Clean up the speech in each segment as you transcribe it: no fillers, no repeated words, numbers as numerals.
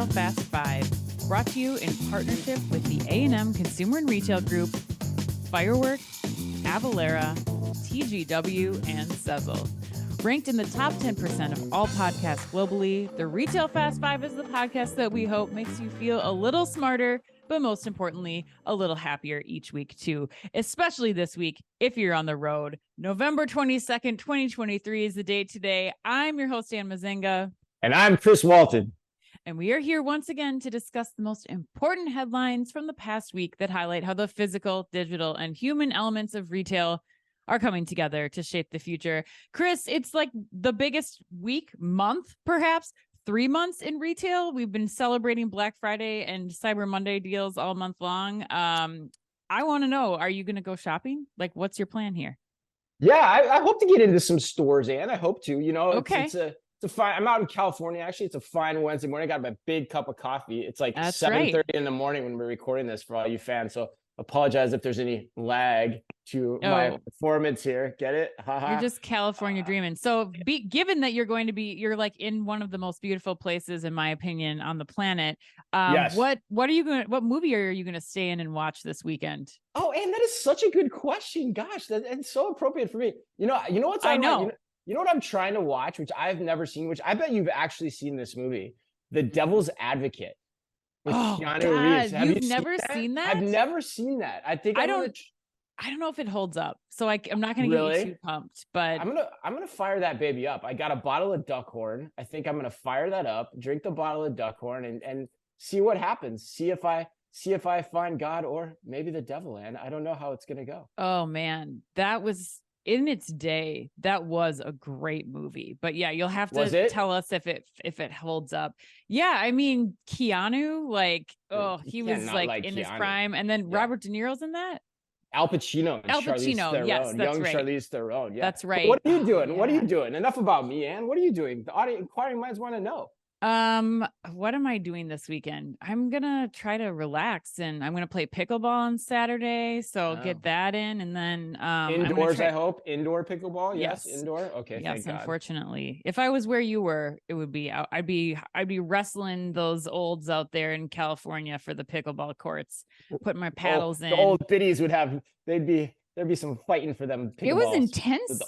Retail Fast 5, brought to you in partnership with the A&M Consumer and Retail Group, Firework, Avalara, TGW, and Sezzle. Ranked in the top 10% of all podcasts globally, the Retail Fast 5 is the podcast that we hope makes you feel a little smarter, but most importantly, a little happier each week too, especially this week if you're on the road. November 22nd, 2023 is the date today. I'm your host, Ann Mazinga. And I'm Chris Walton. And we are here once again to discuss the most important headlines from the past week that highlight how the physical, digital, and human elements of retail are coming together to shape the future. Chris, it's like the biggest week, month, perhaps 3 months in retail. We've been celebrating Black Friday and Cyber Monday deals all month long. I want to know, are you going to go shopping? Like, what's your plan here? Yeah, I hope to get into some stores, Ann. I hope to. You know, okay. It's a fine. I'm out in California. Actually, it's a fine Wednesday morning. I got my big cup of coffee. It's like 7:30 in the morning when we're recording this for all you fans. So apologize if there's any lag to my performance here. Get it? You're just California dreaming. So given that you're like in one of the most beautiful places, in my opinion, on the planet. Yes. What movie are you going to stay in and watch this weekend? Oh, and that is such a good question. Gosh, that's so appropriate for me. You know what's on I know. You know what I'm trying to watch, which I've never seen, which I bet you've actually seen this movie, The Devil's Advocate. With Keanu Reeves. You've never seen that? I've never seen that. I think I don't know if it holds up. So I'm not going to get you too pumped, but I'm gonna fire that baby up. I got a bottle of Duckhorn. I think I'm gonna fire that up, drink the bottle of Duckhorn, and see what happens. See if I find God or maybe the devil. And I don't know how it's gonna go. Oh man, that was in its day. That was a great movie. But yeah, you'll have to tell us if it holds up. Yeah, I mean Keanu, he was like in his prime, and then Robert De Niro's in that. Al Pacino, yes, that's young right. Charlize Theron. Yeah, that's right. But what are you doing? Yeah. What are you doing? Enough about me, Ann. What are you doing? The inquiring minds want to know. What am I doing this weekend? I'm gonna try to relax, and I'm gonna play pickleball on Saturday, so get that in, and then indoors. I hope indoor pickleball. Yes, indoor. Okay. Yes, thank unfortunately, if I was where you were, it would be out. I'd be wrestling those olds out there in California for the pickleball courts, putting my paddles in. The old biddies there'd be some fighting for them. It was intense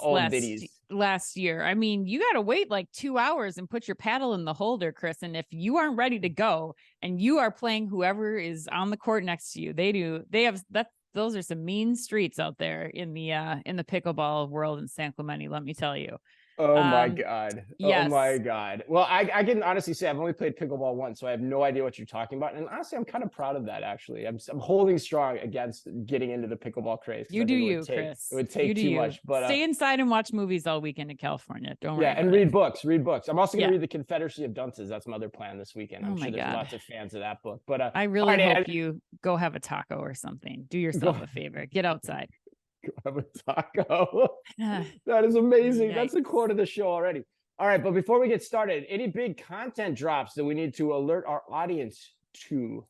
last year. I mean, you got to wait like 2 hours and put your paddle in the holder, Chris. And if you aren't ready to go and you are playing whoever is on the court next to you, they have that. Those are some mean streets out there in the pickleball world in San Clemente. Let me tell you. Oh my God. Yes. Oh my God. Well, I can honestly say I've only played pickleball once, so I have no idea what you're talking about. And honestly, I'm kind of proud of that, actually. I'm holding strong against getting into the pickleball craze. You do you, Chris. It would take too much. But stay inside and watch movies all weekend in California. Don't worry. Yeah, and read books. I'm also going to read The Confederacy of Dunces. That's my other plan this weekend. I'm sure there's lots of fans of that book. But I really hope you go have a taco or something. Do yourself a favor. Get outside. Have a taco. That is amazing. Yikes. That's the quote of the show already. All right, but before we get started, any big content drops that we need to alert our audience to?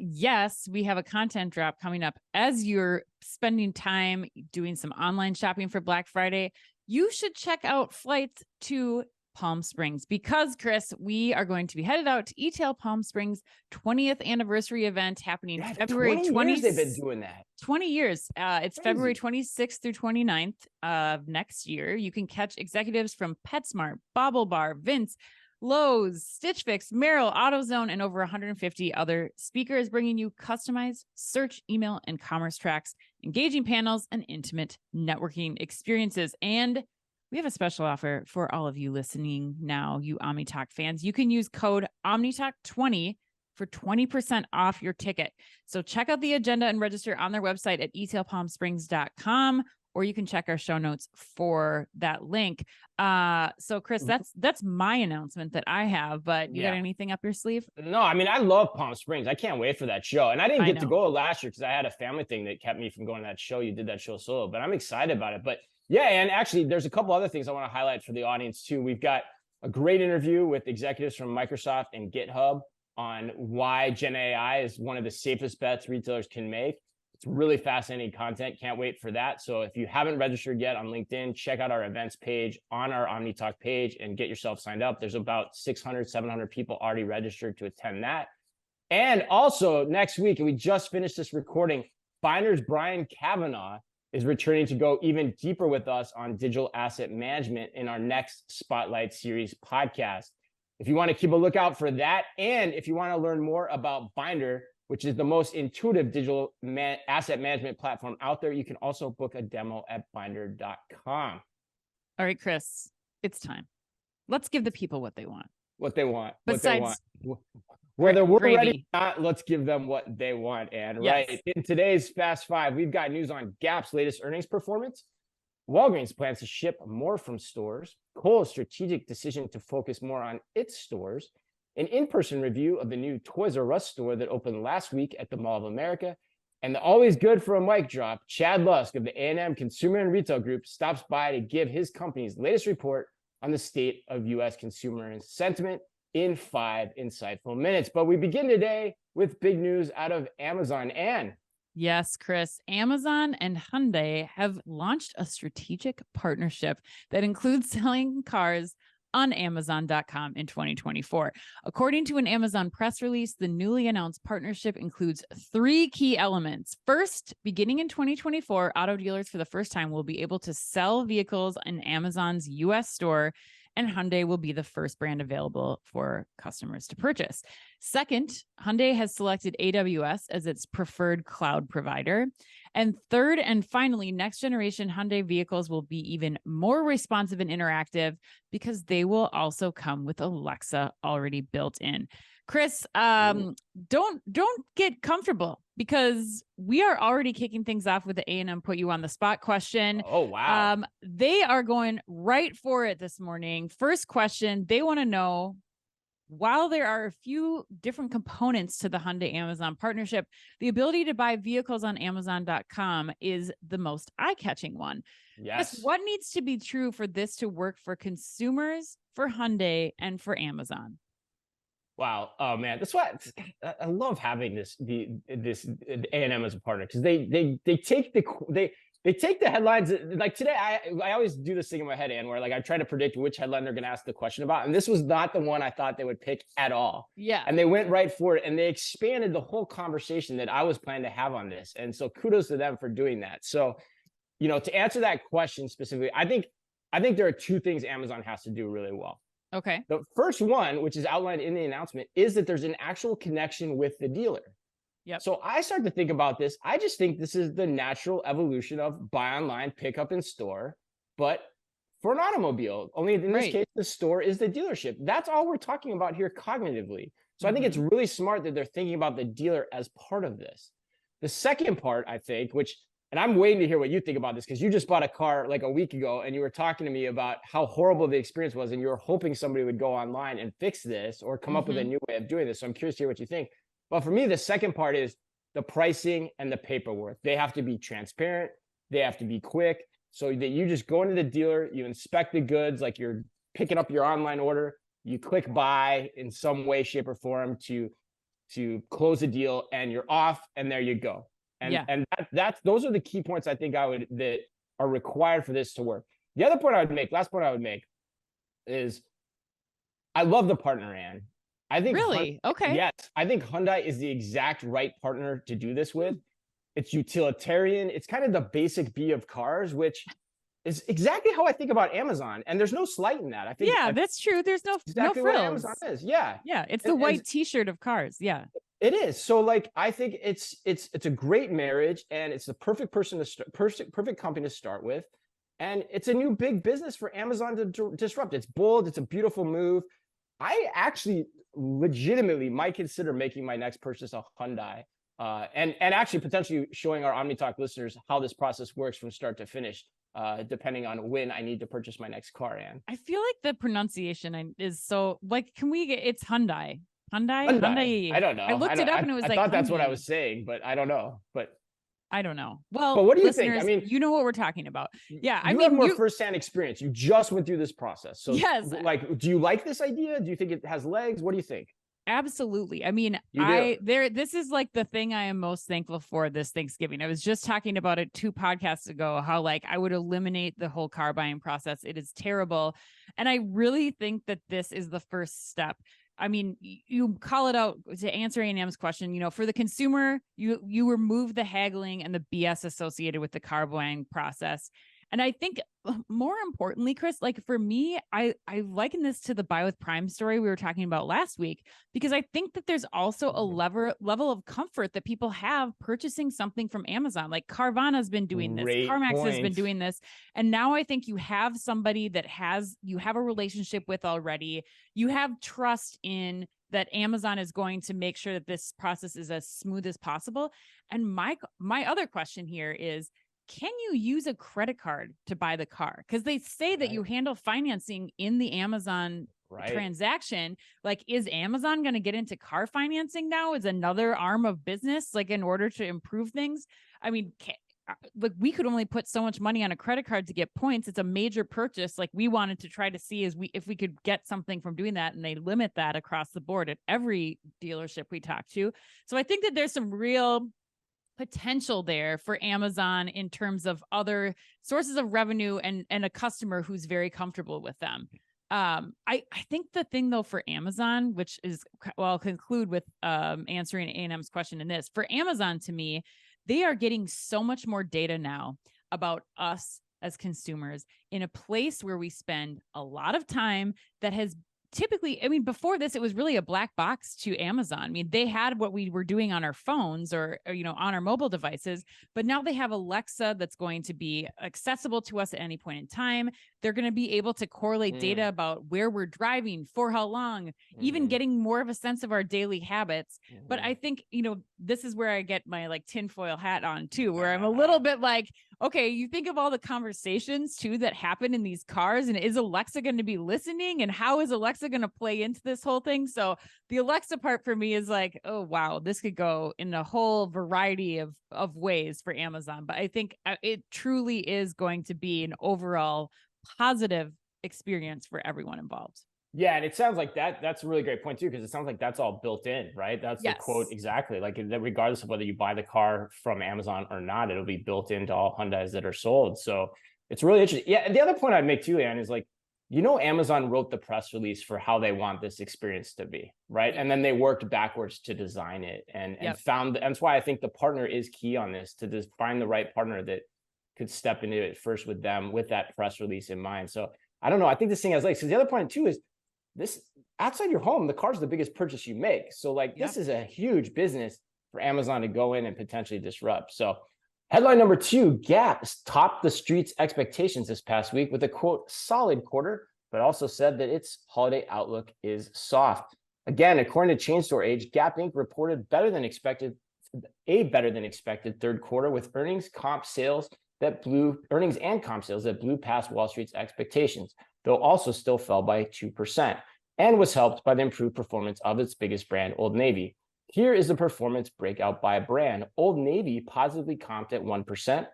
Yes, we have a content drop coming up. As you're spending time doing some online shopping for Black Friday, you should check out flights to Palm Springs, because Chris, we are going to be headed out to E-Tail Palm Springs 20th anniversary event happening February 20th. They've been doing that 20 years. It's crazy. February 26th through 29th of next year. You can catch executives from PetSmart, Bobble Bar, Vince, Lowe's, Stitch Fix, Merrill, AutoZone, and over 150 other speakers, bringing you customized search, email, and commerce tracks, engaging panels, and intimate networking experiences. And we have a special offer for all of you listening now, you OmniTalk fans. You can use code OmniTalk20 for 20% off your ticket. So check out the agenda and register on their website at etailpalmsprings.com, or you can check our show notes for that link. So Chris, that's my announcement that I have, but you got anything up your sleeve? No, I mean, I love Palm Springs. I can't wait for that show. And I didn't get to go last year because I had a family thing that kept me from going to that show. You did that show solo, but I'm excited about it. But yeah, and actually there's a couple other things I want to highlight for the audience too. We've got a great interview with executives from Microsoft and GitHub on why Gen AI is one of the safest bets retailers can make. It's really fascinating content. Can't wait for that. So if you haven't registered yet on LinkedIn, check out our events page on our OmniTalk page and get yourself signed up. There's about 600, 700 people already registered to attend that. And also next week, and we just finished this recording, Binder's Brian Kavanaugh is returning to go even deeper with us on digital asset management in our next Spotlight Series podcast. If you want to keep a lookout for that, and if you want to learn more about Binder, which is the most intuitive digital asset management platform out there, you can also book a demo at binder.com. All right, Chris, it's time. Let's give the people what they want. What they want. Besides, whether we're ready or not, let's give them what they want. And yes. Right, in today's Fast Five, we've got news on Gap's latest earnings performance. Walgreens plans to ship more from stores. Kohl's strategic decision to focus more on its stores. An in-person review of the new Toys R Us store that opened last week at the Mall of America. And the always good for a mic drop, Chad Lusk of the A&M Consumer and Retail Group stops by to give his company's latest report on the state of U.S. consumer sentiment in 5 insightful minutes. But we begin today with big news out of Amazon. Anne. Yes, Chris. Amazon and Hyundai have launched a strategic partnership that includes selling cars on Amazon.com in 2024. According to an Amazon press release, the newly announced partnership includes 3 key elements. First, beginning in 2024, auto dealers for the first time will be able to sell vehicles in Amazon's U.S. store, and Hyundai will be the first brand available for customers to purchase. Second, Hyundai has selected AWS as its preferred cloud provider. And third, and finally, next generation Hyundai vehicles will be even more responsive and interactive because they will also come with Alexa already built in. Chris, don't get comfortable because we are already kicking things off with the A&M put you on the spot question. Oh, wow. They are going right for it this morning. First question, they want to know, while there are a few different components to the Hyundai Amazon partnership, the ability to buy vehicles on Amazon.com is the most eye-catching one. Yes. What needs to be true for this to work for consumers, for Hyundai, and for Amazon? Wow. Oh man, that's why I love having this A&M as a partner, because they take the headlines. Like today, I always do this thing in my head, Ann, where like I try to predict which headline they're going to ask the question about, and this was not the one I thought they would pick at all. Yeah. And they went right for it, and they expanded the whole conversation that I was planning to have on this, and so kudos to them for doing that. So, to answer that question specifically, I think there are 2 things Amazon has to do really well. Okay. The first one, which is outlined in the announcement, is that there's an actual connection with the dealer. Yep. So I start to think about this. I just think this is the natural evolution of buy online, pick up in store, but for an automobile. Only in this case, the store is the dealership. That's all we're talking about here cognitively. So I think it's really smart that they're thinking about the dealer as part of this. The second part, I think, and I'm waiting to hear what you think about this, because you just bought a car like a week ago and you were talking to me about how horrible the experience was, and you were hoping somebody would go online and fix this or come up with a new way of doing this. So I'm curious to hear what you think. But for me, the second part is the pricing and the paperwork. They have to be transparent. They have to be quick, so that you just go into the dealer, you inspect the goods like you're picking up your online order, you click buy in some way, shape, or form to close a deal, and you're off, and there you go. And those are the key points I think that are required for this to work. The other point last point I would make is I love the partner, Ann. I think okay. Yes, I think Hyundai is the exact right partner to do this with. It's utilitarian. It's kind of the basic B of cars, which is exactly how I think about Amazon. And there's no slight in that. I think that's true. There's no exactly frills. What Amazon is. Yeah. Yeah. It's the white T-shirt of cars. Yeah. It is. So like, I think it's a great marriage, and it's the perfect perfect company to start with. And it's a new big business for Amazon to disrupt. It's bold. It's a beautiful move. I actually legitimately might consider making my next purchase a Hyundai, and actually potentially showing our OmniTalk listeners how this process works from start to finish, depending on when I need to purchase my next car. Ann, I feel like the pronunciation is so like, can we get, it's Hyundai. Hyundai. I don't know. I looked it up and it was I thought that's what I was saying, but I don't know. But I don't know. Well, but what do you think? I mean, you know what we're talking about. Yeah, you have more firsthand experience. You just went through this process. So yes. Like, do you like this idea? Do you think it has legs? What do you think? Absolutely. I mean, this is like the thing I am most thankful for this Thanksgiving. I was just talking about it 2 podcasts ago, how like I would eliminate the whole car buying process. It is terrible. And I really think that this is the first step. I mean, you call it out to answer A&M's question, you know, for the consumer, you remove the haggling and the BS associated with the car buying process. And I think more importantly, Chris, like for me, I liken this to the Buy with Prime story we were talking about last week, because I think that there's also a level of comfort that people have purchasing something from Amazon. Like Carvana's been doing this, CarMax has been doing this. And now I think you have somebody that you have a relationship with already. You have trust in that Amazon is going to make sure that this process is as smooth as possible. And my other question here is, can you use a credit card to buy the car? Because they say that you handle financing in the Amazon transaction. Like, is Amazon going to get into car financing now? Is another arm of business, like in order to improve things? I mean, like we could only put so much money on a credit card to get points. It's a major purchase. Like we wanted to try to see if we could get something from doing that, and they limit that across the board at every dealership we talk to. So I think that there's some real potential there for Amazon in terms of other sources of revenue and a customer who's very comfortable with them. I think the thing though for Amazon, which is, well, I'll conclude with answering A&M's question in this. For Amazon, to me, they are getting so much more data now about us as consumers in a place where we spend a lot of time that has typically, I mean, before this, it was really a black box to Amazon. I mean, they had what we were doing on our phones or, you know, on our mobile devices, but now they have Alexa that's going to be accessible to us at any point in time. They're going to be able to correlate data about where we're driving, for how long, even getting more of a sense of our daily habits. But I think, you know, this is where I get my like tinfoil hat on too, where I'm a little bit like, okay, you think of all the conversations too that happen in these cars, and is Alexa going to be listening, and how is Alexa going to play into this whole thing? So the Alexa part for me is like, oh, wow, this could go in a whole variety of ways for Amazon. But I think it truly is going to be an overall positive experience for everyone involved. Yeah, and it sounds like that's a really great point too, because it sounds like that's all built in, right? That's the quote exactly. Like that, regardless of whether you buy the car from Amazon or not, it'll be built into all Hyundais that are sold. So it's really interesting. Yeah, and the other point I'd make too, Ann, is like, you know, Amazon wrote the press release for how they want this experience to be, right? And then they worked backwards to design it and found, and that's why I think the partner is key on this, to just find the right partner that could step into it first with them, with that press release in mind. So I don't know. I think this thing has legs. So the other point too is, this outside your home, the car's the biggest purchase you make. So like this is a huge business for Amazon to go in and potentially disrupt. So headline number 2, Gap topped the street's expectations this past week with a quote solid quarter, but also said that its holiday outlook is soft. Again, according to Chain Store Age, Gap Inc. reported a better than expected third quarter with earnings and comp sales that blew past Wall Street's expectations, though also still fell by 2%, and was helped by the improved performance of its biggest brand, Old Navy. Here is the performance breakout by brand. Old Navy positively comped at 1%.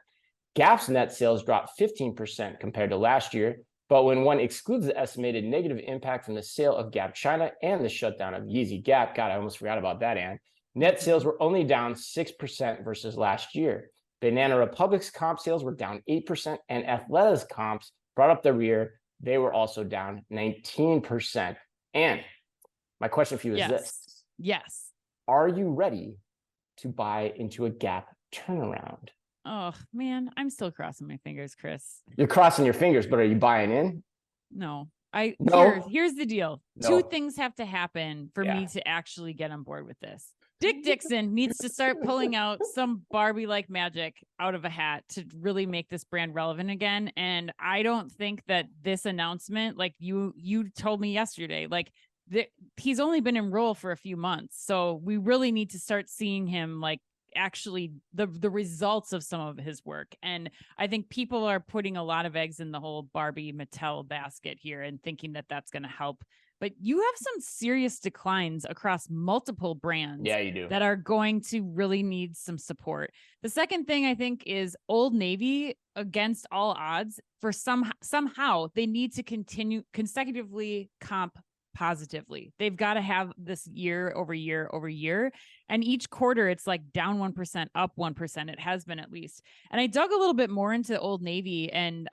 Gap's net sales dropped 15% compared to last year, but when one excludes the estimated negative impact from the sale of Gap China and the shutdown of Yeezy Gap, God, I almost forgot about that, Ann, net sales were only down 6% versus last year. Banana Republic's comp sales were down 8%, and Athleta's comps brought up the rear. They were also down 19%. And my question for you is this. Yes. Are you ready to buy into a Gap turnaround? Oh, man, I'm still crossing my fingers, Chris. You're crossing your fingers, but are you buying in? No. Here's the deal. No. 2 things have to happen for me to actually get on board with this. Dick Dixon needs to start pulling out some Barbie-like magic out of a hat to really make this brand relevant again. And I don't think that this announcement, like you told me yesterday, like he's only been in role for a few months. So we really need to start seeing him like actually the results of some of his work. And I think people are putting a lot of eggs in the whole Barbie Mattel basket here and thinking that that's going to help. But you have some serious declines across multiple brands you do. That are going to really need some support. The second thing I think is Old Navy, against all odds, for somehow they need to continue consecutively comp positively. They've got to have this year over year over year. And each quarter, it's like down 1%, up 1%. It has been at least. And I dug a little bit more into Old Navy. And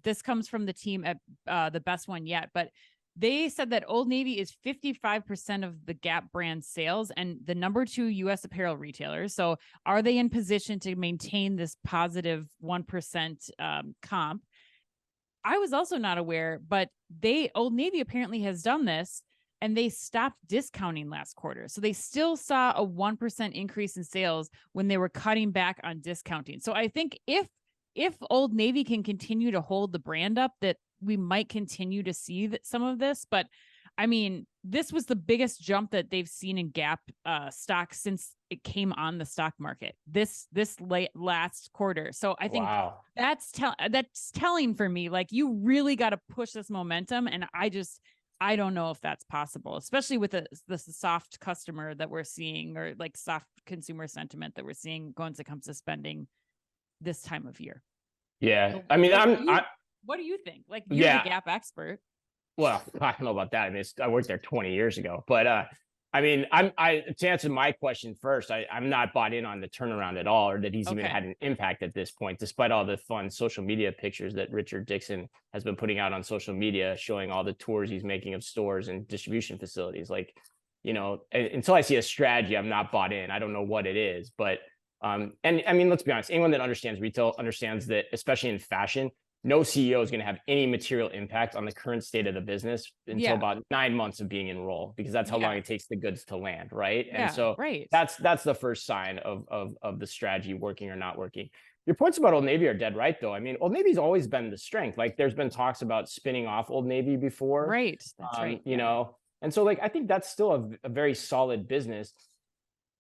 this comes from the team at The Best One Yet. But they said that Old Navy is 55% of the Gap brand sales and the number 2 U.S. apparel retailer. So are they in position to maintain this positive 1% comp? I was also not aware, but Old Navy apparently has done this, and they stopped discounting last quarter. So they still saw a 1% increase in sales when they were cutting back on discounting. So I think if Old Navy can continue to hold the brand up, that we might continue to see some of this. But I mean, this was the biggest jump that they've seen in Gap stock since it came on the stock market this last quarter. So I think that's telling for me, like, you really got to push this momentum. And I don't know if that's possible, especially with the soft customer that we're seeing, or like soft consumer sentiment that we're seeing when it comes to spending this time of year. Yeah. So I mean, what do you think? Like, you're the Gap expert. Well, I don't know about that. I mean, I worked there 20 years ago, but I mean, to answer my question first, I'm not bought in on the turnaround at all, or that he's even had an impact at this point, despite all the fun social media pictures that Richard Dixon has been putting out on social media, showing all the tours he's making of stores and distribution facilities. Like, you know, until I see a strategy, I'm not bought in. I don't know what it is, but and I mean, let's be honest, anyone that understands retail understands that, especially in fashion, no CEO is going to have any material impact on the current state of the business until about 9 months of being in role, because that's how long it takes the goods to land, right? And so that's the first sign of the strategy working or not working. Your points about Old Navy are dead right, though. I mean, Old Navy's always been the strength. Like, there's been talks about spinning off Old Navy before. Right. That's right. You know, and so, like, I think that's still a very solid business.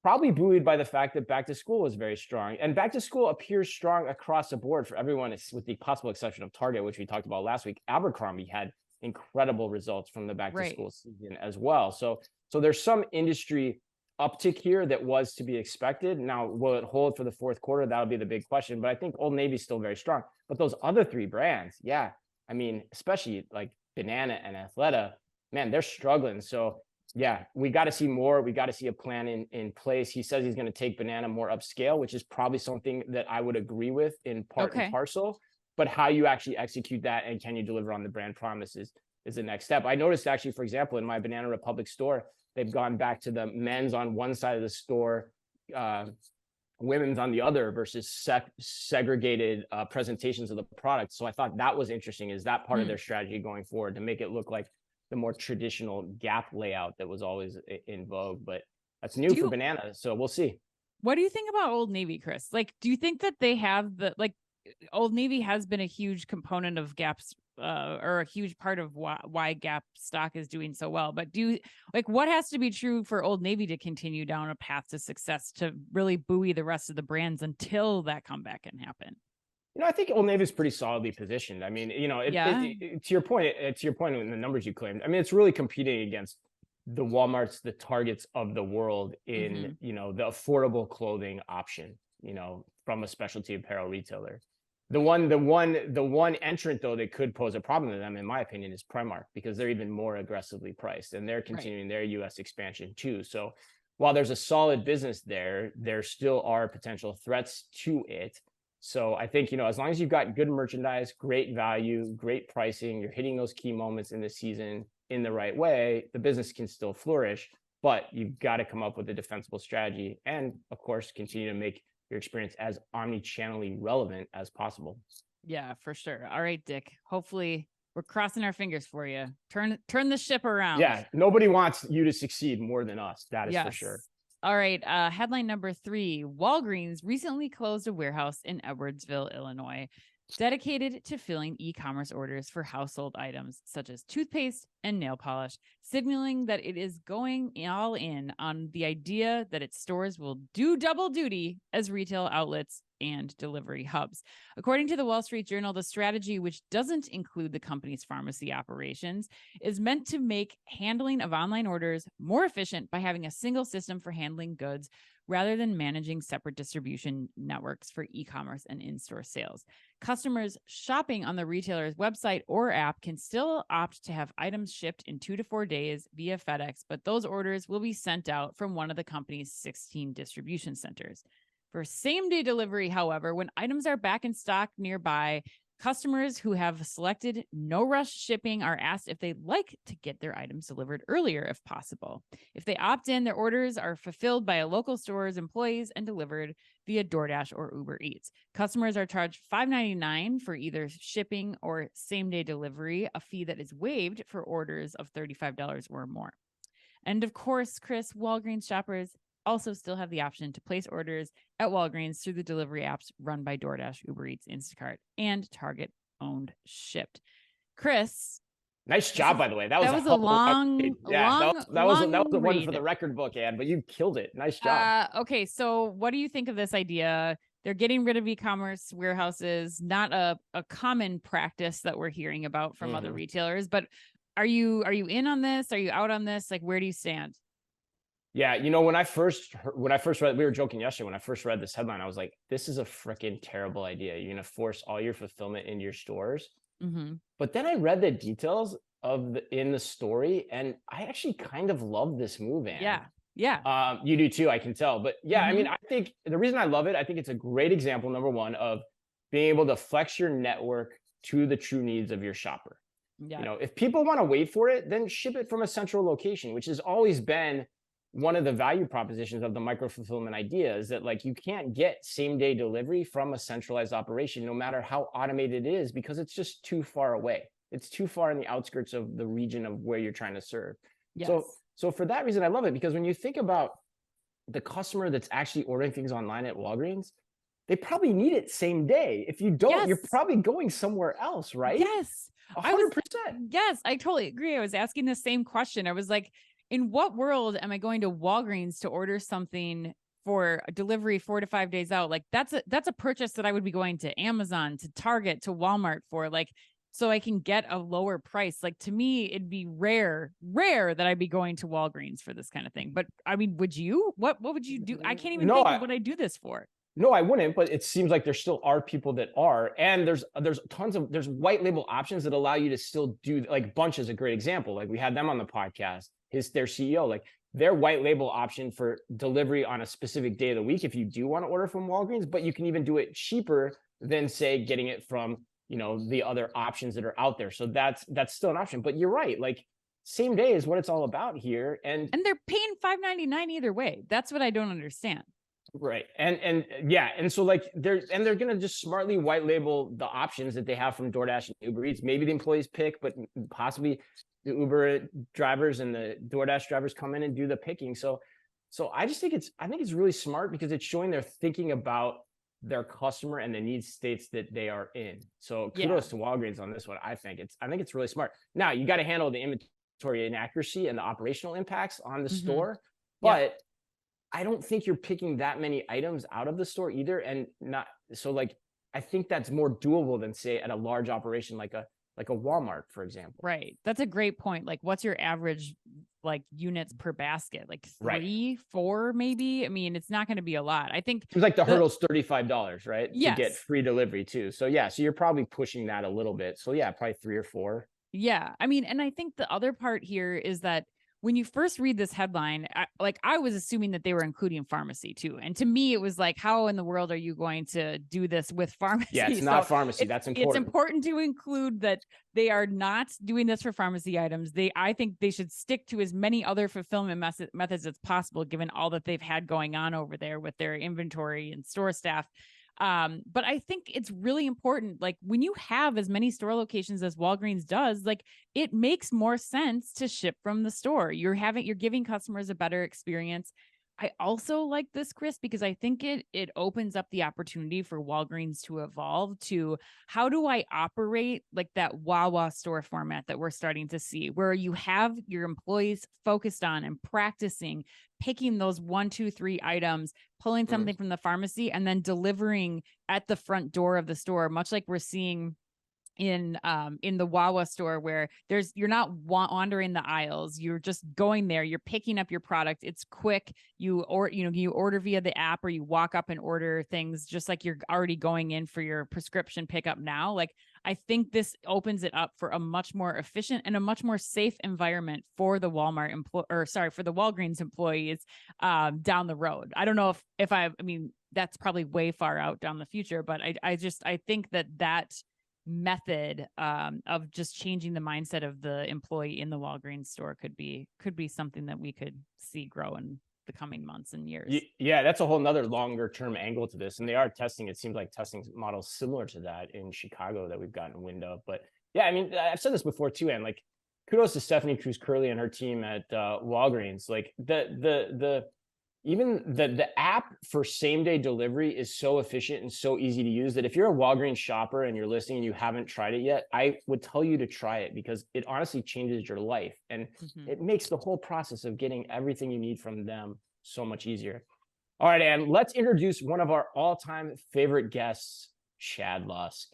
Probably buoyed by the fact that back to school was very strong, and back to school appears strong across the board for everyone, with the possible exception of Target, which we talked about last week. Abercrombie had incredible results from the back to school season as well. So there's some industry uptick here that was to be expected. Now, will it hold for the fourth quarter? That'll be the big question. But I think Old Navy's still very strong. But those other 3 brands, I mean, especially like Banana and Athleta, man, they're struggling. So yeah, we got to see more. We got to see a plan in place. He says he's going to take Banana more upscale, which is probably something that I would agree with in part and parcel. But how you actually execute that, and can you deliver on the brand promises, is the next step. I noticed, actually, for example, in my Banana Republic store, they've gone back to the men's on one side of the store, women's on the other, versus segregated presentations of the product. So I thought that was interesting. Is that part of their strategy going forward, to make it look like the more traditional Gap layout that was always in vogue? But that's new for Banana, so we'll see. What do you think about Old Navy, Chris? Like, do you think that they have Old Navy has been a huge component of Gap's or a huge part of why Gap stock is doing so well? But what has to be true for Old Navy to continue down a path to success, to really buoy the rest of the brands until that comeback can happen? You know, I think Old Navy is pretty solidly positioned. I mean, you know, to your point in the numbers you claimed, I mean, it's really competing against the Walmarts, the Targets of the world in, you know, the affordable clothing option, you know, from a specialty apparel retailer. The one entrant, though, that could pose a problem to them, in my opinion, is Primark, because they're even more aggressively priced, and they're continuing their US expansion too. So while there's a solid business there still are potential threats to it. So I think, you know, as long as you've got good merchandise, great value, great pricing, you're hitting those key moments in the season in the right way, the business can still flourish. But you've got to come up with a defensible strategy, and of course, continue to make your experience as omni-channelly relevant as possible. Yeah, for sure. All right, Dick. Hopefully we're crossing our fingers for you. Turn the ship around. Yeah, nobody wants you to succeed more than us. That is for sure. All right. Headline number 3, Walgreens recently closed a warehouse in Edwardsville, Illinois, dedicated to filling e-commerce orders for household items such as toothpaste and nail polish, signaling that it is going all in on the idea that its stores will do double duty as retail outlets and delivery hubs. According to the Wall Street Journal, the strategy, which doesn't include the company's pharmacy operations, is meant to make handling of online orders more efficient by having a single system for handling goods rather than managing separate distribution networks for e-commerce and in-store sales. Customers shopping on the retailer's website or app can still opt to have items shipped in 2 to 4 days via FedEx, but those orders will be sent out from one of the company's 16 distribution centers. For same-day delivery, however, when items are back in stock nearby, customers who have selected no rush shipping are asked if they'd like to get their items delivered earlier if possible. If they opt in, their orders are fulfilled by a local store's employees and delivered via DoorDash or Uber Eats. Customers are charged $5.99 for either shipping or same-day delivery, a fee that is waived for orders of $35 or more. And of course, Chris, Walgreens shoppers also still have the option to place orders at Walgreens through the delivery apps run by DoorDash, Uber Eats, Instacart, and Target owned shipped. Chris, nice job, by the way. That was a long, that was the one read for the record book, Ann, but you killed it. Nice job. Okay, so what do you think of this idea? They're getting rid of e-commerce warehouses, not a common practice that we're hearing about from other retailers, but are you in on this? Are you out on this? Like, where do you stand? Yeah, you know, when I first read, we were joking yesterday, when I first read this headline, I was like, this is a freaking terrible idea. You're going to force all your fulfillment into your stores. But then I read the details in the story, and I actually kind of love this move, Ann. Yeah. You do too, I can tell. But yeah, I mean, I think the reason I love it, I think it's a great example, number one, of being able to flex your network to the true needs of your shopper. Yeah. You know, if people want to wait for it, then ship it from a central location, which has always been one of the value propositions of the micro fulfillment idea, is that like you can't get same day delivery from a centralized operation, no matter how automated it is, because it's just too far away. It's too far in the outskirts of the region of where you're trying to serve. Yes. So for that reason, I love it, because when you think about the customer that's actually ordering things online at Walgreens, they probably need it same day. If you don't, you're probably going somewhere else, right? Yes. 100%. Yes, I totally agree. I was asking the same question. I was like, in what world am I going to Walgreens to order something for a delivery 4 to 5 days out? Like that's a purchase that I would be going to Amazon, to Target, to Walmart for, like, so I can get a lower price. Like, to me, it'd be rare that I'd be going to Walgreens for this kind of thing. But I mean, would you? What would you do? I can't even think of what I do this for. No, I wouldn't, but it seems like there still are people that are, and there's white label options that allow you to still do, like Bunch is a great example. Like we had them on the podcast. Their CEO, like their white label option for delivery on a specific day of the week if you do want to order from Walgreens, but you can even do it cheaper than, say, getting it from, you know, the other options that are out there. So that's still an option. But you're right, like same day is what it's all about here. And they're paying $5.99 either way. That's what I don't understand. Right. And yeah. And so like they're going to just smartly white label the options that they have from DoorDash and Uber Eats. Maybe the employees pick, but possibly the Uber drivers and the DoorDash drivers come in and do the picking. So I just think it's really smart, because it's showing they're thinking about their customer and the need states that they are in. So kudos to Walgreens on this one. I think it's really smart. Now you got to handle the inventory inaccuracy and the operational impacts on the store, but I don't think you're picking that many items out of the store either. And like, I think that's more doable than, say, at a large operation like a Walmart, for example. Right. That's a great point. Like, what's your average like units per basket? Like 3, 4, maybe? I mean, it's not going to be a lot. I think it's like the hurdle's $35, right? Yes. To get free delivery too. So yeah, so you're probably pushing that a little bit. So yeah, probably 3 or 4. Yeah. I mean, and I think the other part here is that when you first read this headline, I was assuming that they were including pharmacy too. And to me, it was like, how in the world are you going to do this with pharmacy? Yeah, it's not pharmacy. That's important. It's important to include that they are not doing this for pharmacy items. I think they should stick to as many other fulfillment methods as possible, given all that they've had going on over there with their inventory and store staff. But I think it's really important, like when you have as many store locations as Walgreens does, like it makes more sense to ship from the store. You're giving customers a better experience. I also like this, Chris, because I think it opens up the opportunity for Walgreens to evolve to, how do I operate like that Wawa store format that we're starting to see, where you have your employees focused on and practicing picking those 1, 2, 3 items, pulling something from the pharmacy, and then delivering at the front door of the store, much like we're seeing in the Wawa store where you're not wandering the aisles. You're just going there. You're picking up your product. It's quick. You order via the app, or you walk up and order things just like you're already going in for your prescription pickup now. Like, I think this opens it up for a much more efficient and a much more safe environment for the for the Walgreens employees down the road. I don't know if I mean, that's probably way far out down the future, but I think that method of just changing the mindset of the employee in the Walgreens store could be something that we could see grow in the coming months and years. Yeah, that's a whole nother longer term angle to this. And they are testing, it seems like testing models similar to that in Chicago that we've gotten wind of. But yeah, I mean, I've said this before too, and like, kudos to Stephanie Cruz Curley and her team at Walgreens. Like even the app for same day delivery is so efficient and so easy to use that if you're a Walgreens shopper and you're listening and you haven't tried it yet, I would tell you to try it, because it honestly changes your life, and it makes the whole process of getting everything you need from them so much easier. All right, Ann, let's introduce one of our all-time favorite guests, Chad Lusk.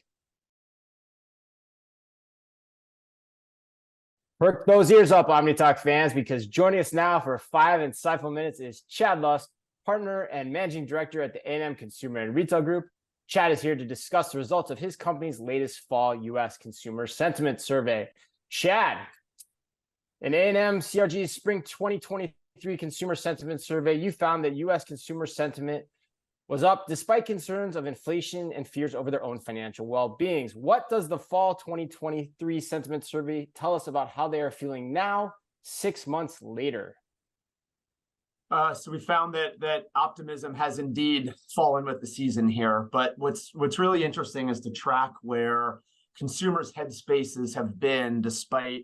Perk those ears up, OmniTalk fans, because joining us now for 5 insightful minutes is Chad Lusk, partner and managing director at the A&M Consumer and Retail Group. Chad is here to discuss the results of his company's latest fall U.S. consumer sentiment survey. Chad, in A&M CRG's spring 2023 consumer sentiment survey, you found that U.S. consumer sentiment was up despite concerns of inflation and fears over their own financial well-beings. What does the fall 2023 sentiment survey tell us about how they are feeling now, 6 months later? So we found that optimism has indeed fallen with the season here. But what's really interesting is to track where consumers' headspaces have been despite,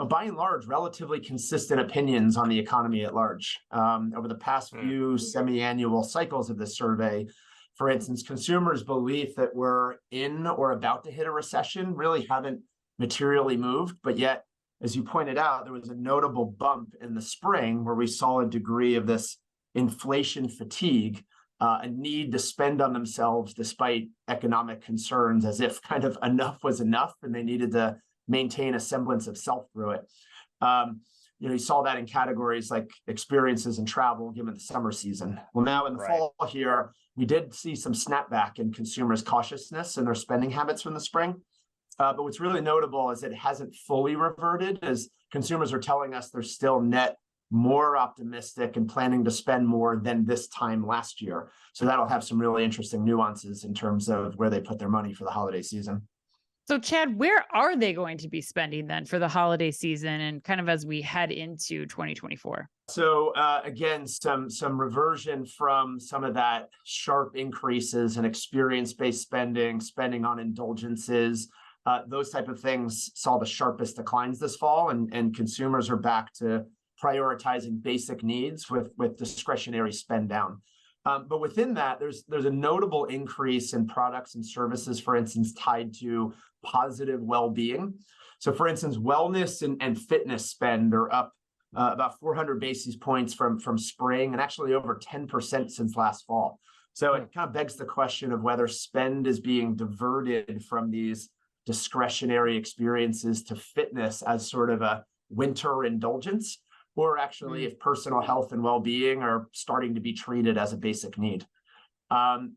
by and large, relatively consistent opinions on the economy at large. Over the past few semi-annual cycles of this survey, for instance, consumers' belief that we're in or about to hit a recession really haven't materially moved. But yet, as you pointed out, there was a notable bump in the spring where we saw a degree of this inflation fatigue, a need to spend on themselves despite economic concerns, as if kind of enough was enough and they needed to maintain a semblance of self through it. You saw that in categories like experiences and travel, given the summer season. Well, now in the fall here, we did see some snapback in consumers' cautiousness and their spending habits from the spring. But what's really notable is it hasn't fully reverted, as consumers are telling us they're still net more optimistic and planning to spend more than this time last year. So that'll have some really interesting nuances in terms of where they put their money for the holiday season. So, Chad, where are they going to be spending then for the holiday season and kind of as we head into 2024? So, again, some reversion from some of that sharp increases in experience-based spending on indulgences. Those type of things saw the sharpest declines this fall, and consumers are back to prioritizing basic needs with discretionary spend down. But within that, there's a notable increase in products and services, for instance, tied to positive well-being. So, for instance, wellness and fitness spend are up about 400 basis points from spring, and actually over 10% since last fall. So it kind of begs the question of whether spend is being diverted from these discretionary experiences to fitness as sort of a winter indulgence, or actually if personal health and well-being are starting to be treated as a basic need.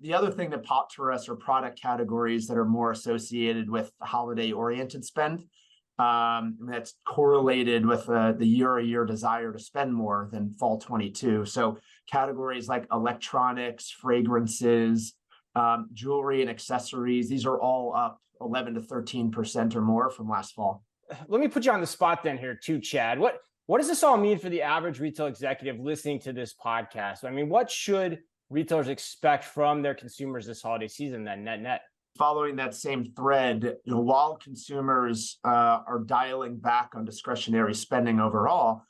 The other thing that popped for us are product categories that are more associated with holiday-oriented spend. That's correlated with the year-to-year desire to spend more than fall 22. So categories like electronics, fragrances, jewelry and accessories, these are all up 11 to 13% or more from last fall. Let me put you on the spot then here too, Chad. What does this all mean for the average retail executive listening to this podcast? I mean, what should retailers expect from their consumers this holiday season then, net? Following that same thread, while consumers are dialing back on discretionary spending overall,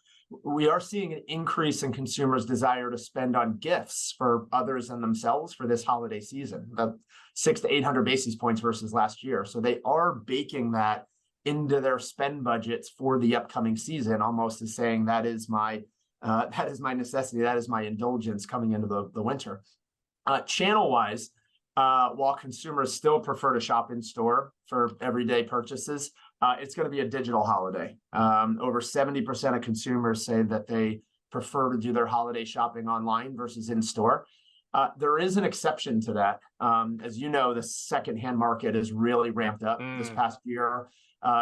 we are seeing an increase in consumers' desire to spend on gifts for others and themselves for this holiday season, about 600 to 800 basis points versus last year. So they are baking that into their spend budgets for the upcoming season, almost as saying that is my necessity, that is my indulgence coming into the winter. Channel-wise, while consumers still prefer to shop in store for everyday purchases, it's going to be a digital holiday. Over 70% of consumers say that they prefer to do their holiday shopping online versus in store. There is an exception to that. As you know, the secondhand market has really ramped up this past year.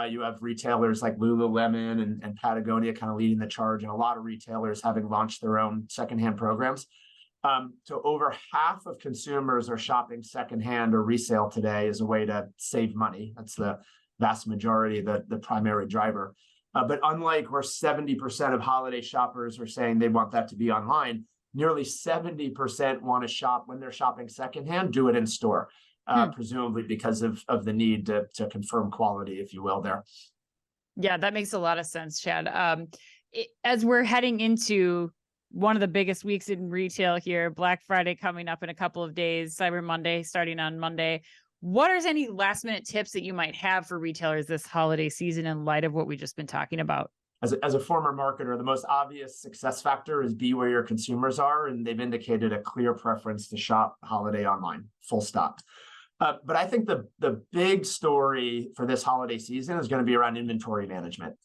You have retailers like Lululemon and Patagonia kind of leading the charge, and a lot of retailers having launched their own secondhand programs. So over half of consumers are shopping secondhand or resale today as a way to save money. That's the vast majority, the primary driver. But unlike where 70% of holiday shoppers are saying they want that to be online, nearly 70% want to shop when they're shopping secondhand, do it in store, presumably because of the need to confirm quality, if you will, there. Yeah, that makes a lot of sense, Chad. As we're heading into one of the biggest weeks in retail here, Black Friday coming up in a couple of days, Cyber Monday starting on Monday, what are any last minute tips that you might have for retailers this holiday season in light of what we've just been talking about? As a former marketer, the most obvious success factor is be where your consumers are, and they've indicated a clear preference to shop holiday online, full stop. But I think the big story for this holiday season is going to be around inventory management.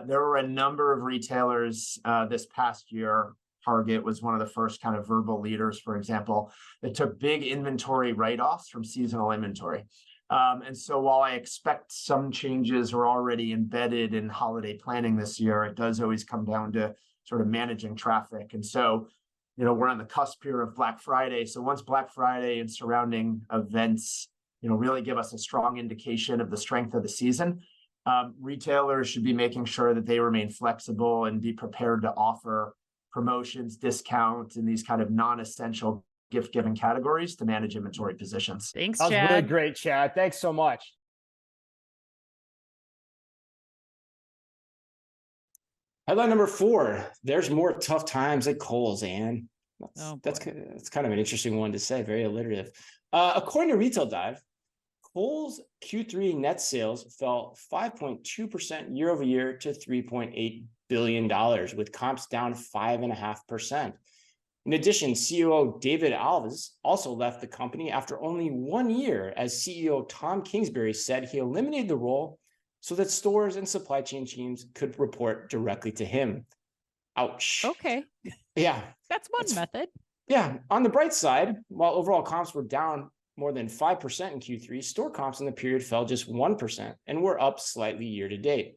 There were a number of retailers this past year. Target was one of the first kind of verbal leaders, for example, that took big inventory write-offs from seasonal inventory. And so while I expect some changes are already embedded in holiday planning this year, it does always come down to sort of managing traffic. And so, we're on the cusp here of Black Friday. So once Black Friday and surrounding events, really give us a strong indication of the strength of the season, retailers should be making sure that they remain flexible and be prepared to offer promotions, discounts, and these kind of non-essential gift-giving categories to manage inventory positions. Thanks, Chad. That was really great, Chad. Thanks so much. Headline number 4, there's more tough times at Kohl's, Ann. That's kind of an interesting one to say, very alliterative. According to Retail Dive, Kohl's Q3 net sales fell 5.2% year over year to $3.8 billion, with comps down 5.5%. In addition, CEO David Alves also left the company after only 1 year, as CEO Tom Kingsbury said he eliminated the role so that stores and supply chain teams could report directly to him. Ouch. Okay. Yeah. That's one method. Yeah. On the bright side, while overall comps were down more than 5% in Q3, store comps in the period fell just 1% and were up slightly year to date.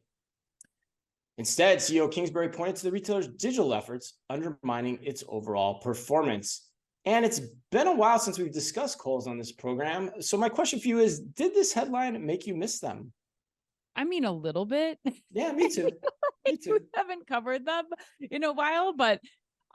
Instead, CEO Kingsbury pointed to the retailer's digital efforts undermining its overall performance. And it's been a while since we've discussed Kohl's on this program. So my question for you is, did this headline make you miss them? I mean, a little bit. Yeah, me too. Me too. We haven't covered them in a while, but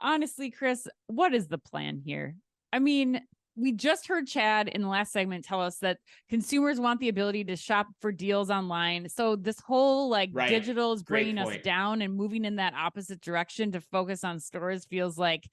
honestly, Chris, what is the plan here? I mean, we just heard Chad in the last segment tell us that consumers want the ability to shop for deals online. So this whole digital is bringing us down and moving in that opposite direction to focus on stores feels like,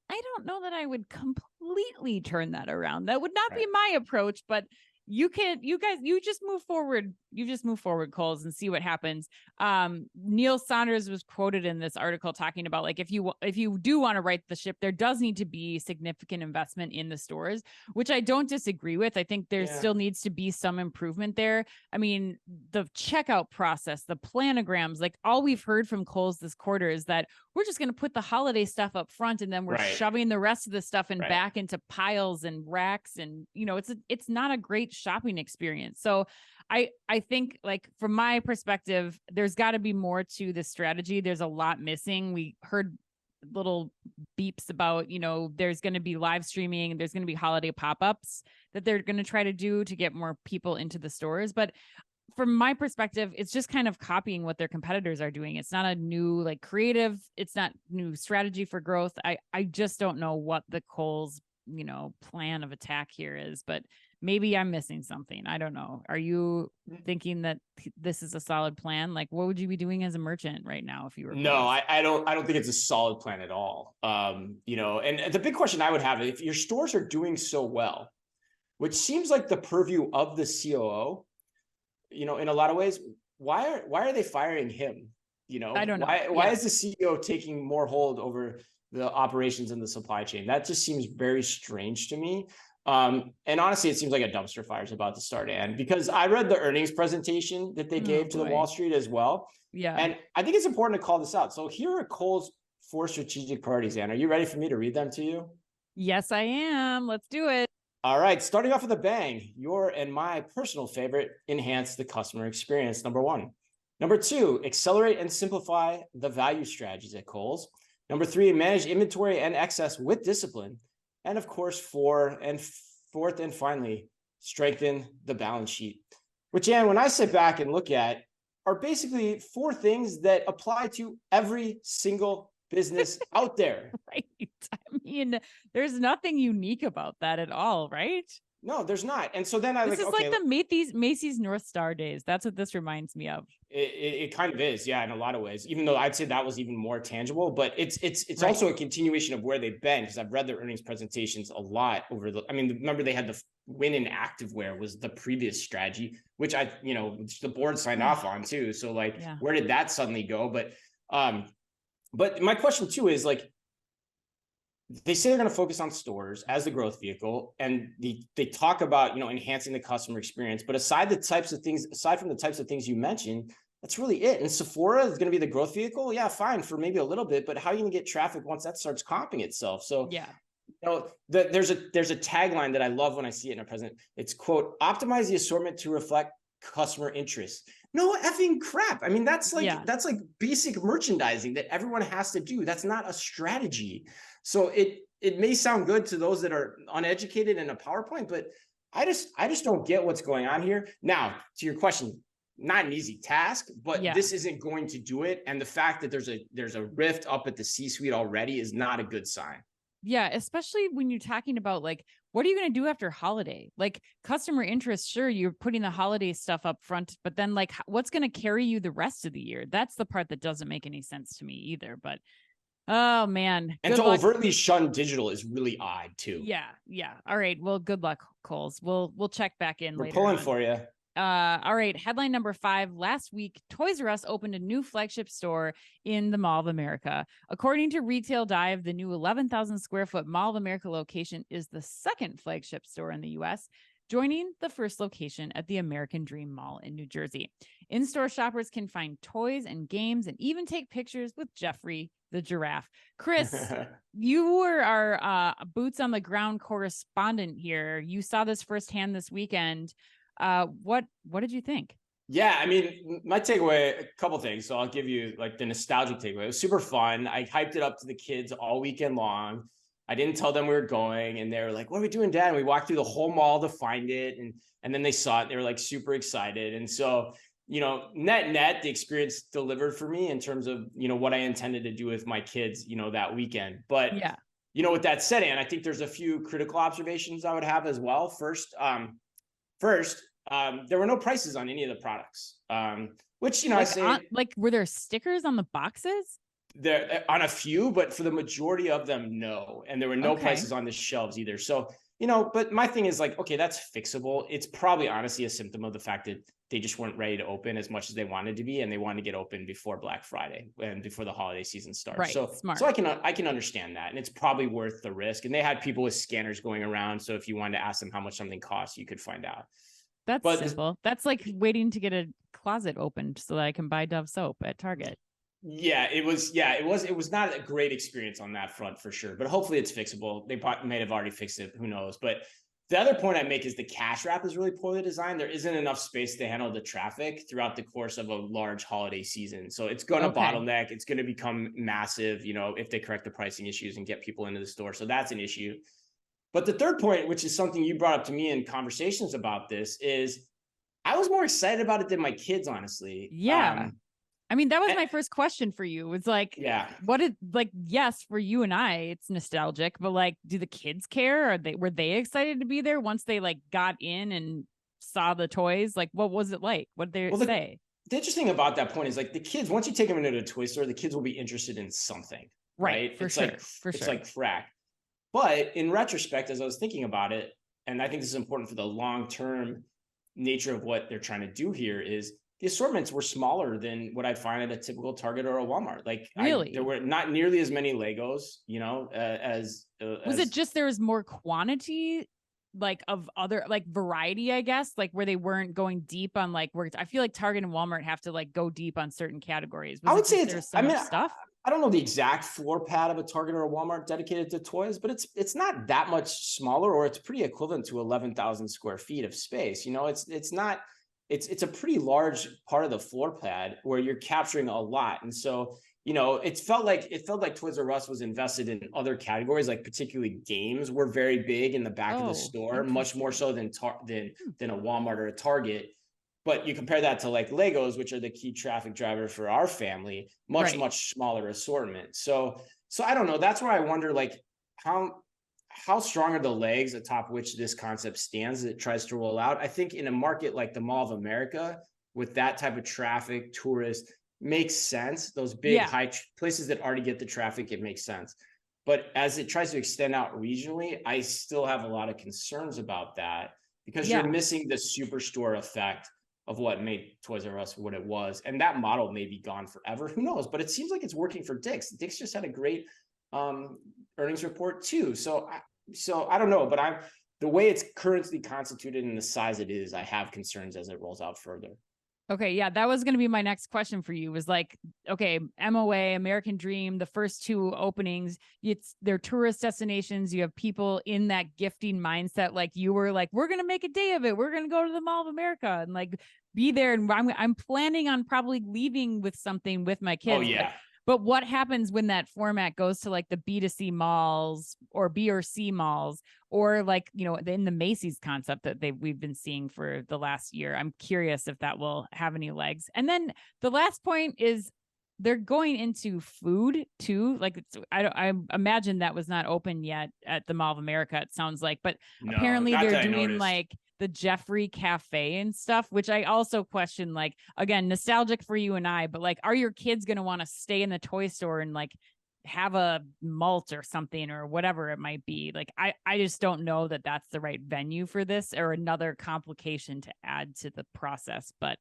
I don't know that I would completely turn that around. That would not be my approach, but you just move forward. You just move forward, Kohl's, and see what happens. Neil Saunders was quoted in this article talking about if you do want to right the ship, there does need to be significant investment in the stores, which I don't disagree with. I think there still needs to be some improvement there. I mean, the checkout process, the planograms, all we've heard from Kohl's this quarter is that we're just going to put the holiday stuff up front and then we're shoving the rest of the stuff back into piles and racks. And, it's not a great shopping experience. So I think from my perspective, there's got to be more to the strategy. There's a lot missing. We heard little beeps about, there's going to be live streaming. There's going to be holiday pop-ups that they're going to try to do to get more people into the stores. But from my perspective, it's just kind of copying what their competitors are doing. It's not a new creative. It's not new strategy for growth. I just don't know what the Kohl's, plan of attack here is, but maybe I'm missing something. I don't know. Are you thinking that this is a solid plan? What would you be doing as a merchant right now if you were? No, I don't think it's a solid plan at all. And the big question I would have, if your stores are doing so well, which seems like the purview of the COO, in a lot of ways, why are they firing him? I don't know. Why is the CEO taking more hold over the operations and the supply chain? That just seems very strange to me. And honestly, it seems like a dumpster fire is about to start, Ann, because I read the earnings presentation that they gave to the Wall Street as well. Yeah. And I think it's important to call this out. So here are Kohl's 4 strategic priorities, Ann. Are you ready for me to read them to you? Yes, I am. Let's do it. All right. Starting off with a bang, your and my personal favorite, enhance the customer experience. Number 1. Number 2, accelerate and simplify the value strategies at Kohl's. Number 3, manage inventory and excess with discipline. And of course, 4th and finally, strengthen the balance sheet. Which, Ann, when I sit back and look at, are basically 4 things that apply to every single business out there. Right. I mean, there's nothing unique about that at all, right? No, there's not. And so then this is like the Macy's North Star days. That's what this reminds me of. It kind of is, yeah, in a lot of ways, even though I'd say that was even more tangible, but it's right. also a continuation of where they've been, because I've read their earnings presentations a lot remember they had the win in activewear was the previous strategy, which which the board signed off on too. So where did that suddenly go? But my question too is they say they're going to focus on stores as the growth vehicle, and they talk about, enhancing the customer experience. But aside from the types of things you mentioned, that's really it. And Sephora is going to be the growth vehicle. Yeah, fine for maybe a little bit, but how are you going to get traffic once that starts comping itself? So yeah, there's a tagline that I love when I see it in a present. It's quote, optimize the assortment to reflect customer interest. No effing crap. I mean, that's like basic merchandising that everyone has to do. That's not a strategy. So it may sound good to those that are uneducated in a PowerPoint, but I just don't get what's going on here. Now, to your question, not an easy task, but this isn't going to do it. And the fact that there's a rift up at the C-suite already is not a good sign. Yeah, especially when you're talking about what are you going to do after holiday? Customer interest, sure, you're putting the holiday stuff up front, but then what's going to carry you the rest of the year? That's the part that doesn't make any sense to me either. But oh man. And to overtly shun digital is really odd too. Yeah. Yeah. All right. Well, good luck, Kohl's. We'll check back in later. We're pulling for you. All right. Headline number 5. Last week, Toys R Us opened a new flagship store in the Mall of America. According to Retail Dive, the new 11,000 square foot Mall of America location is the second flagship store in the U.S., joining the first location at the American Dream Mall in New Jersey. In-store shoppers can find toys and games and even take pictures with Jeffrey the giraffe. Chris, you were our boots on the ground correspondent here. You saw this firsthand this weekend. What did you think? Yeah, I mean, my takeaway, a couple things. So I'll give you the nostalgic takeaway. It was super fun. I hyped it up to the kids all weekend long. I didn't tell them we were going, and they were like, "What are we doing, Dad?" And we walked through the whole mall to find it, and then they saw it. They were super excited. And so, net, the experience delivered for me in terms of, what I intended to do with my kids, that weekend. But yeah, with that said, Ann, I think there's a few critical observations I would have as well. First, there were no prices on any of the products, which, I say were there stickers on the boxes? There on a few, but for the majority of them, no. And there were no prices on the shelves either. So, but my thing is okay, that's fixable. It's probably honestly a symptom of the fact that they just weren't ready to open as much as they wanted to be. And they wanted to get open before Black Friday and before the holiday season starts. Right. So I can understand that. And it's probably worth the risk. And they had people with scanners going around. So if you wanted to ask them how much something costs, you could find out. That's simple. That's like waiting to get a closet opened so that I can buy Dove soap at Target. Yeah, it was not a great experience on that front for sure, but hopefully it's fixable. They may have already fixed it. Who knows? But the other point I make is the cash wrap is really poorly designed. There isn't enough space to handle the traffic throughout the course of a large holiday season. So it's going to bottleneck. It's going to become massive, if they correct the pricing issues and get people into the store. So that's an issue. But the third point, which is something you brought up to me in conversations about this, is I was more excited about it than my kids, honestly. Yeah. I mean, that was my first question for you. It's yes, for you and I, it's nostalgic, but do the kids care? Were they excited to be there once they got in and saw the toys? What was it like? What did they say? The interesting about that point is the kids, once you take them into a toy store, the kids will be interested in something, right? For sure. It's like crack. But in retrospect, as I was thinking about it, and I think this is important for the long-term nature of what they're trying to do here, is the assortments were smaller than what I'd find at a typical Target or a Walmart. Really? There were not nearly as many Legos, as was it just there was more quantity like of other like variety, I guess, like where they weren't going deep on like where I feel like Target and Walmart have to like go deep on certain categories. I would say there's so much stuff. I don't know the exact floor pad of a Target or a Walmart dedicated to toys, but it's not that much smaller, or it's pretty equivalent to 11,000 square feet of space. You know, it's a pretty large part of the floor pad where you're capturing a lot. And so, you know, it felt like Toys R Us was invested in other categories, like particularly games were very big in the back of the store, much more so than a Walmart or a Target. But you compare that to like Legos, which are the key traffic driver for our family, much smaller assortment. So I don't know. That's where I wonder, like, how strong are the legs atop which this concept stands as it tries to roll out? I think in a market like the Mall of America, with that type of traffic, tourists, makes sense. Those big high places that already get the traffic, it makes sense. But as it tries to extend out regionally, I still have a lot of concerns about that, because you're missing the superstore effect of what made Toys R Us what it was. And that model may be gone forever. Who knows? But it seems like it's working for Dick's. Dick's just had a great earnings report too. So I don't know, but the way it's currently constituted and the size it is, I have concerns as it rolls out further. Okay, yeah, that was going to be my next question for you, was like, okay, MOA, American Dream, the first two openings, they're tourist destinations. You have people in that gifting mindset. Like you were like, we're going to make a day of it. We're going to go to the Mall of America and like be there. And I'm planning on probably leaving with something with my kids. Oh, yeah. But what happens when that format goes to like the B2C malls or B or C malls, or like, you know, in the Macy's concept that we've been seeing for the last year? I'm curious if that will have any legs. And then the last point is they're going into food too. Like I imagine that was not open yet at the Mall of America, it sounds like, but apparently they're doing like the Jeffrey Cafe and stuff, which I also question, like, again, nostalgic for you and I, but like, are your kids going to want to stay in the toy store and like have a malt or something or whatever it might be? Like, I just don't know that that's the right venue for this, or another complication to add to the process. But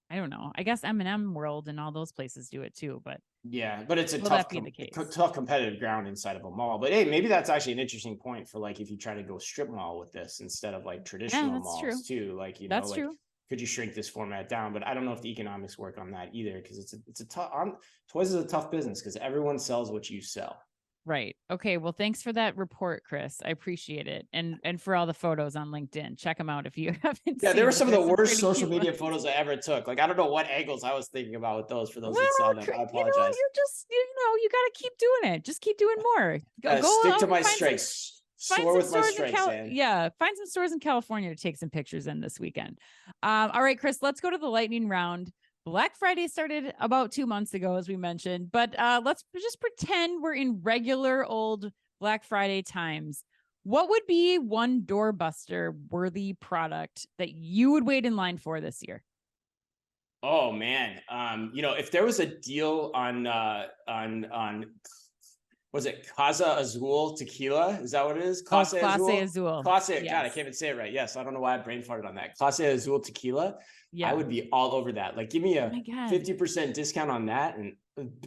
I don't know. I guess M&M World and all those places do it too, but yeah, but it's a tough competitive ground inside of a mall. But hey, maybe that's actually an interesting point for like if you try to go strip mall with this instead of like traditional malls too. Like, you know, that's like, true. Could you shrink this format down? But I don't know if the economics work on that either, because it's a tough. Toys is a tough business because everyone sells what you sell. Right. Okay. Well, thanks for that report, Chris. I appreciate it. And for all the photos on LinkedIn, check them out if you haven't. Yeah, they were some of the worst social media photos I ever took. Like, I don't know what angles I was thinking about with those. For those that saw them, I apologize. You know, you got to keep doing it. Just keep doing more. Go stick to my strengths. Soar with my strengths, yeah, find some stores in California to take some pictures in this weekend. All right, Chris, let's go to the lightning round. Black Friday started about 2 months ago, as we mentioned, but let's just pretend we're in regular old Black Friday times. What would be one doorbuster worthy product that you would wait in line for this year? Oh man, you know, if there was a deal on was it Casa Azul tequila? Is that what it is? Clase Azul. Clase, yes. God, I can't even say it right. Yes, I don't know why I brain farted on that. Clase Azul tequila. Yeah. I would be all over that. Like, give me a 50% discount on that, and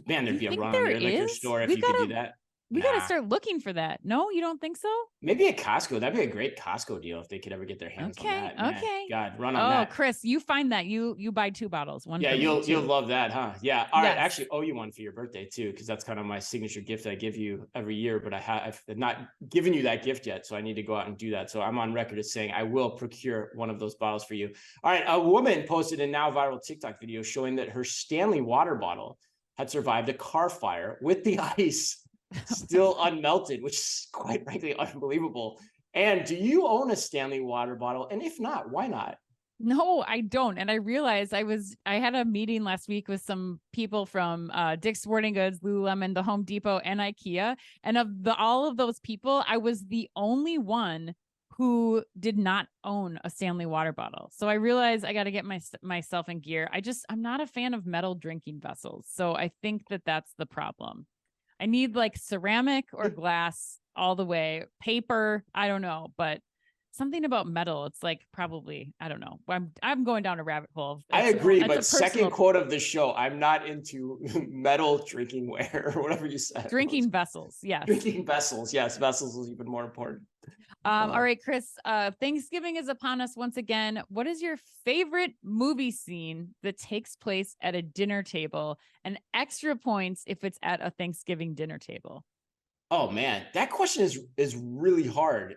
man, there'd be a run on your liquor store if you could do that. We got to start looking for that. No, you don't think so? Maybe at Costco. That'd be a great Costco deal if they could ever get their hands on that. Man. Okay. God, run on that. Oh, Chris, you find that. You buy 2 bottles. One. Yeah, you'll love that, huh? Yeah. All right. I actually owe you one for your birthday too, because that's kind of my signature gift I give you every year. But I've not given you that gift yet, so I need to go out and do that. So I'm on record as saying I will procure one of those bottles for you. All right. A woman posted a now viral TikTok video showing that her Stanley water bottle had survived a car fire with the ice still unmelted, which is quite frankly unbelievable. And do you own a Stanley water bottle? And if not, why not? No, I don't. And I realized I had a meeting last week with some people from Dick's Sporting Goods, Lululemon, the Home Depot, and IKEA. And of all of those people, I was the only one who did not own a Stanley water bottle. So I realized I got to get myself in gear. I'm not a fan of metal drinking vessels. So I think that's the problem. I need like ceramic or glass all the way. Paper, I don't know, but something about metal. It's like probably, I don't know. I'm going down a rabbit hole. I agree, but second quote of the show, I'm not into metal drinking ware or whatever you said. Drinking vessels, yes. Drinking vessels, yes. Vessels is even more important. All right, Chris, Thanksgiving is upon us once again. What is your favorite movie scene that takes place at a dinner table, and extra points if it's at a Thanksgiving dinner table? Oh man, that question is really hard.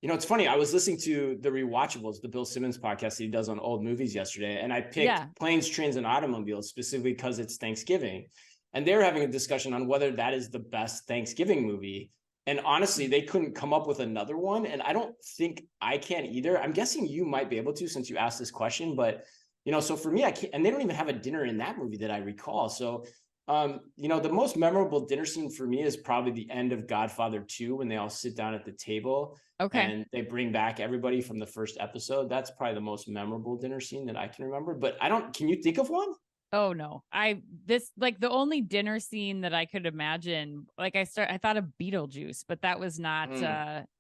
It's funny. I was listening to the Rewatchables, the Bill Simmons podcast that he does on old movies yesterday, and I picked Planes, Trains, and Automobiles specifically because it's Thanksgiving, and they were having a discussion on whether that is the best Thanksgiving movie. And honestly, they couldn't come up with another one, and I don't think I can either. I'm guessing you might be able to since you asked this question, but so for me, I can't. And they don't even have a dinner in that movie that I recall. So. The most memorable dinner scene for me is probably the end of Godfather 2 when they all sit down at the table and they bring back everybody from the first episode. That's probably the most memorable dinner scene that I can remember, but can you think of one? Oh no. The only dinner scene that I could imagine, I thought of Beetlejuice, but that was not,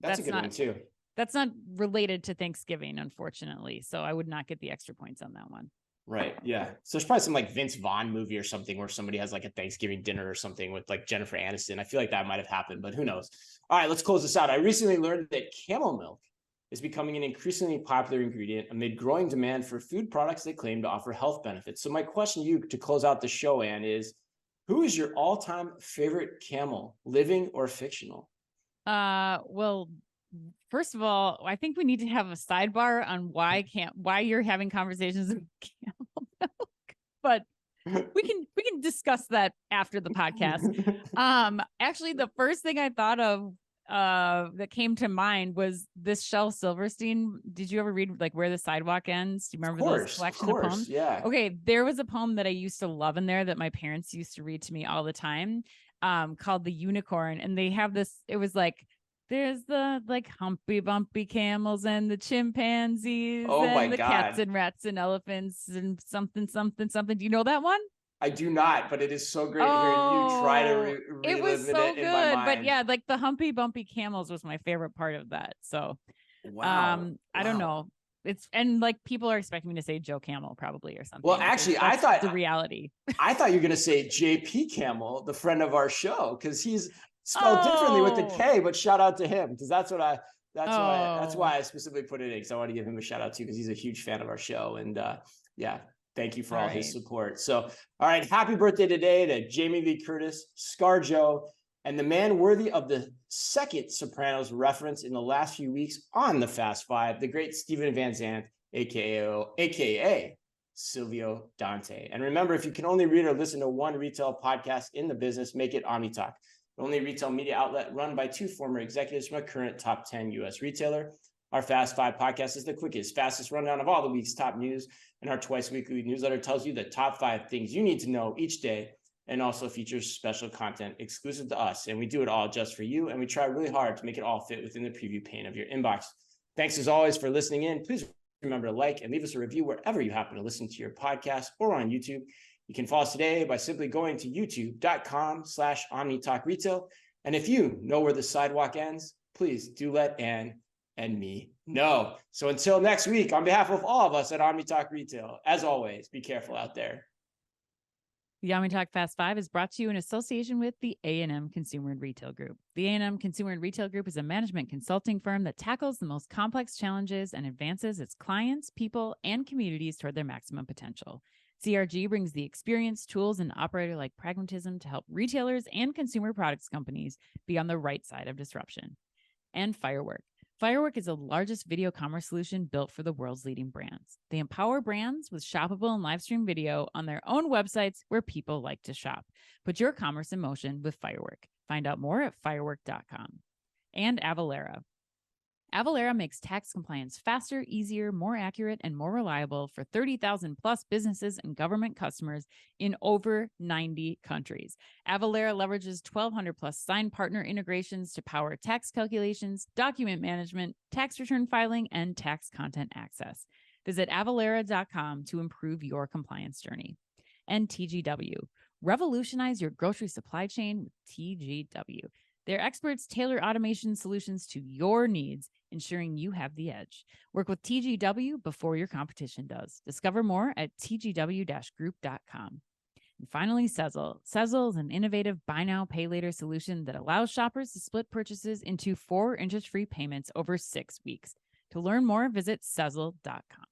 that's a good one too. That's not related to Thanksgiving, unfortunately. So I would not get the extra points on that one. Right. Yeah. So there's probably some Vince Vaughn movie or something where somebody has a Thanksgiving dinner or something with Jennifer Aniston. I feel like that might have happened, but who knows? All right, let's close this out. I recently learned that camel milk is becoming an increasingly popular ingredient amid growing demand for food products that claim to offer health benefits. So my question to you to close out the show, Ann, is who is your all-time favorite camel, living or fictional? Well, first of all, I think we need to have a sidebar on why you're having conversations with camel milk, but we can discuss that after the podcast. Actually, the first thing I thought of that came to mind was this Shel Silverstein. Did you ever read Where the Sidewalk Ends? Do you remember those collection of poems? Yeah. Okay, there was a poem that I used to love in there that my parents used to read to me all the time, called The Unicorn, and they have this. It was there's the humpy bumpy camels and the chimpanzees and the cats and rats and elephants and something. Do you know that one? I do not, but it is so great hearing you try to relive it was so it good, in my mind. But yeah, the humpy bumpy camels was my favorite part of that. So, I don't know. It's people are expecting me to say Joe Camel probably or something. Well, actually, I thought the reality. I thought you were going to say JP Camel, the friend of our show, because he's spelled differently with the K, but shout out to him because that's why I specifically put it in because I want to give him a shout out too because he's a huge fan of our show and thank you for all his support. So all right, happy birthday today to Jamie Lee Curtis, ScarJo, and the man worthy of the second Sopranos reference in the last few weeks on the Fast Five, the great Steven Van Zandt, aka Silvio Dante. And remember, if you can only read or listen to one retail podcast in the business, make it OmniTalk, the only retail media outlet run by two former executives from a current top 10 U.S. retailer. Our Fast Five podcast is the quickest, fastest rundown of all the week's top news, and our twice weekly newsletter tells you the top 5 things you need to know each day and also features special content exclusive to us. And we do it all just for you, and we try really hard to make it all fit within the preview pane of your inbox. Thanks as always for listening in. Please remember to like and leave us a review wherever you happen to listen to your podcast or on YouTube. You can follow us today by simply going to youtube.com/OmniTalkRetail. And if you know where the sidewalk ends, please do let Ann and me know. So until next week, on behalf of all of us at OmniTalk Retail, as always, be careful out there. The OmniTalk Fast Five is brought to you in association with the A&M Consumer and Retail Group. The A&M Consumer and Retail Group is a management consulting firm that tackles the most complex challenges and advances its clients, people, and communities toward their maximum potential. CRG brings the experience, tools, and operator-like pragmatism to help retailers and consumer products companies be on the right side of disruption. And Firework. Firework is the largest video commerce solution built for the world's leading brands. They empower brands with shoppable and live stream video on their own websites where people like to shop. Put your commerce in motion with Firework. Find out more at firework.com. And Avalara. Avalara makes tax compliance faster, easier, more accurate, and more reliable for 30,000 plus businesses and government customers in over 90 countries. Avalara leverages 1,200 plus signed partner integrations to power tax calculations, document management, tax return filing, and tax content access. Visit avalara.com to improve your compliance journey. And TGW. Revolutionize your grocery supply chain with TGW. Their experts tailor automation solutions to your needs, ensuring you have the edge. Work with TGW before your competition does. Discover more at tgw-group.com. And finally, Sezzle. Sezzle is an innovative buy now, pay later solution that allows shoppers to split purchases into 4 interest-free payments over 6 weeks. To learn more, visit Sezzle.com.